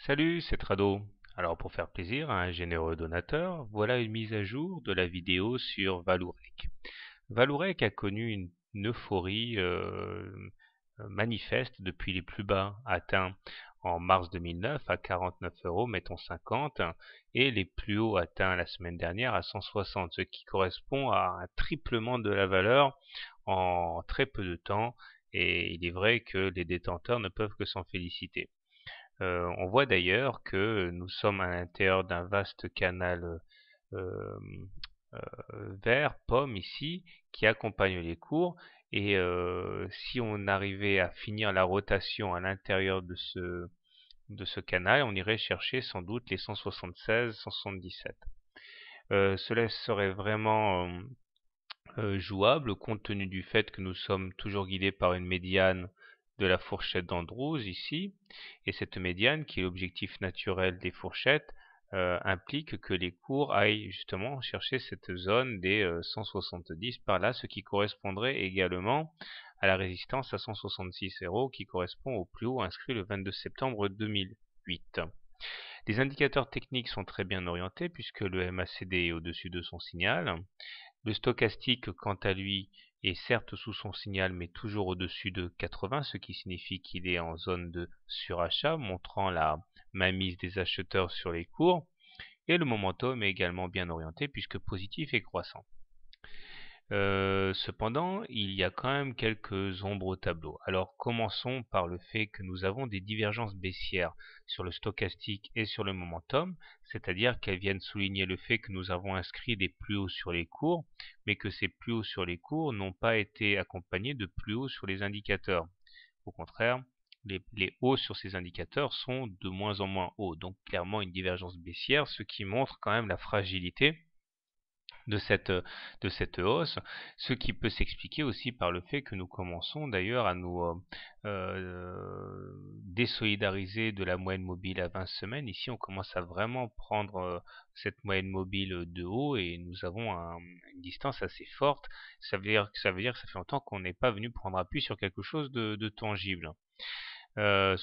Salut, c'est Trado. Alors pour faire plaisir à un généreux donateur, voilà une mise à jour de la vidéo sur Valourec. Valourec a connu une euphorie manifeste depuis les plus bas, atteints en mars 2009 à 49 euros, mettons 50, et les plus hauts atteints la semaine dernière à 160, ce qui correspond à un triplement de la valeur en très peu de temps, et il est vrai que les détenteurs ne peuvent que s'en féliciter. On voit d'ailleurs que nous sommes à l'intérieur d'un vaste canal euh, vert, pomme ici, qui accompagne les cours. Et si on arrivait à finir la rotation à l'intérieur de ce canal, on irait chercher sans doute les 176, 177. Cela serait vraiment jouable compte tenu du fait que nous sommes toujours guidés par une médiane de la fourchette d'Andrews ici, et cette médiane, qui est l'objectif naturel des fourchettes, implique que les cours aillent justement chercher cette zone des 170 par là, ce qui correspondrait également à la résistance à 166 euros qui correspond au plus haut inscrit le 22 septembre 2008. Les indicateurs techniques sont très bien orientés puisque le MACD est au-dessus de son signal. Le stochastique, quant à lui, est certes sous son signal, mais toujours au-dessus de 80, ce qui signifie qu'il est en zone de surachat, montrant la mainmise des acheteurs sur les cours. Et le momentum est également bien orienté, puisque positif et croissant. Cependant, il y a quand même quelques ombres au tableau. Alors commençons par le fait que nous avons des divergences baissières sur le stochastique et sur le momentum, c'est-à-dire qu'elles viennent souligner le fait que nous avons inscrit des plus hauts sur les cours, mais que ces plus hauts sur les cours n'ont pas été accompagnés de plus hauts sur les indicateurs. Au contraire, les hauts sur ces indicateurs sont de moins en moins hauts, donc clairement une divergence baissière, ce qui montre quand même la fragilité de cette hausse, ce qui peut s'expliquer aussi par le fait que nous commençons d'ailleurs à nous désolidariser de la moyenne mobile à 20 semaines. Ici, on commence à vraiment prendre cette moyenne mobile de haut et nous avons une distance assez forte. Ça veut dire que ça fait longtemps qu'on n'est pas venu prendre appui sur quelque chose de tangible. Ça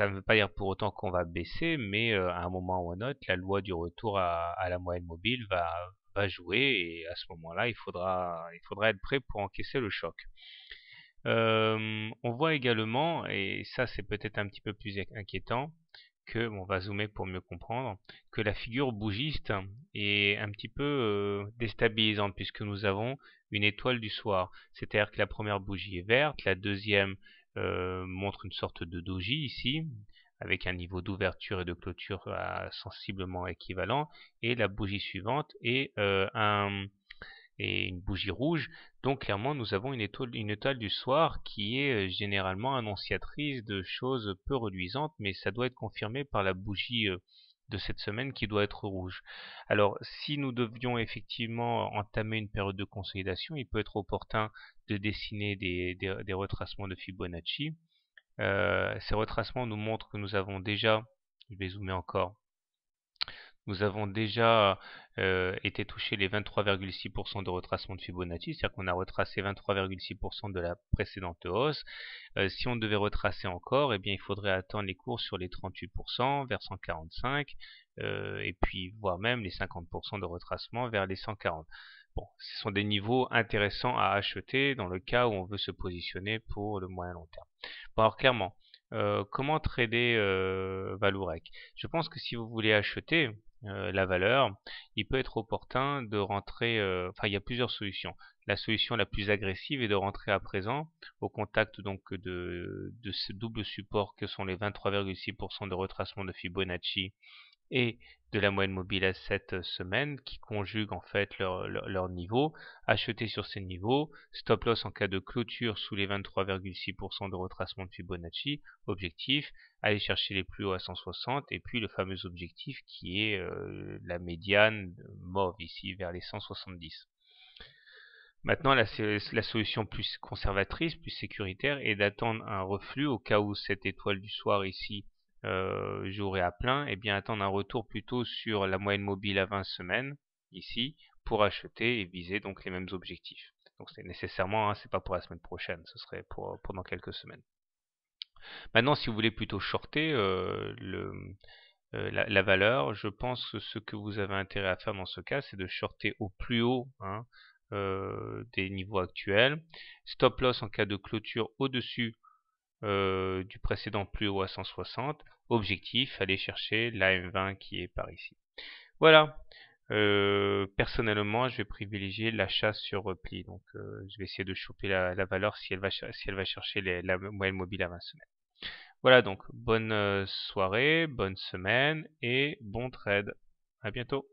ne veut pas dire pour autant qu'on va baisser, mais à un moment ou à un autre, la loi du retour à la moyenne mobile va jouer et à ce moment-là, il faudra être prêt pour encaisser le choc. On voit également, et ça c'est peut-être un petit peu plus inquiétant, que, on va zoomer pour mieux comprendre, que la figure bougiste est un petit peu déstabilisante puisque nous avons une étoile du soir. C'est-à-dire que la première bougie est verte, la deuxième montre une sorte de doji ici, avec un niveau d'ouverture et de clôture sensiblement équivalent, et la bougie suivante est une bougie rouge. Donc clairement, nous avons une étoile du soir qui est généralement annonciatrice de choses peu reluisantes, mais ça doit être confirmé par la bougie de cette semaine qui doit être rouge. Alors, si nous devions effectivement entamer une période de consolidation, il peut être opportun de dessiner des retracements de Fibonacci. Ces retracements nous montrent que nous avons déjà, je vais zoomer encore, nous avons déjà été toucher les 23,6% de retracement de Fibonacci, c'est-à-dire qu'on a retracé 23,6% de la précédente hausse. Si on devait retracer encore, eh bien, il faudrait attendre les cours sur les 38% vers 145, et puis voire même les 50% de retracement vers les 140. Bon, ce sont des niveaux intéressants à acheter dans le cas où on veut se positionner pour le moyen long terme. Bon, alors clairement, comment trader Valourec? Je pense que si vous voulez acheter la valeur, il peut être opportun de rentrer, enfin il y a plusieurs solutions. La solution la plus agressive est de rentrer à présent au contact donc de ce double support que sont les 23,6% de retracement de Fibonacci et de la moyenne mobile à 7 semaines qui conjuguent en fait leur niveau, acheter sur ces niveaux, stop loss en cas de clôture sous les 23,6% de retracement de Fibonacci, objectif, aller chercher les plus hauts à 160 et puis le fameux objectif qui est la médiane mauve ici vers les 170. Maintenant, la solution plus conservatrice, plus sécuritaire, est d'attendre un reflux au cas où cette étoile du soir ici jouerait à plein, et bien attendre un retour plutôt sur la moyenne mobile à 20 semaines, ici, pour acheter et viser donc les mêmes objectifs. Donc c'est nécessairement, hein, c'est pas pour la semaine prochaine, ce serait pour dans quelques semaines. Maintenant, si vous voulez plutôt shorter la valeur, je pense que ce que vous avez intérêt à faire dans ce cas, c'est de shorter au plus haut, hein, des niveaux actuels. Stop loss en cas de clôture au-dessus du précédent plus haut à 160. Objectif, aller chercher la M20 qui est par ici. Voilà. Personnellement, je vais privilégier l'achat sur repli. Donc, je vais essayer de choper la valeur si elle va chercher la moyenne mobile à 20 semaines. Voilà donc, bonne soirée, bonne semaine et bon trade. À bientôt.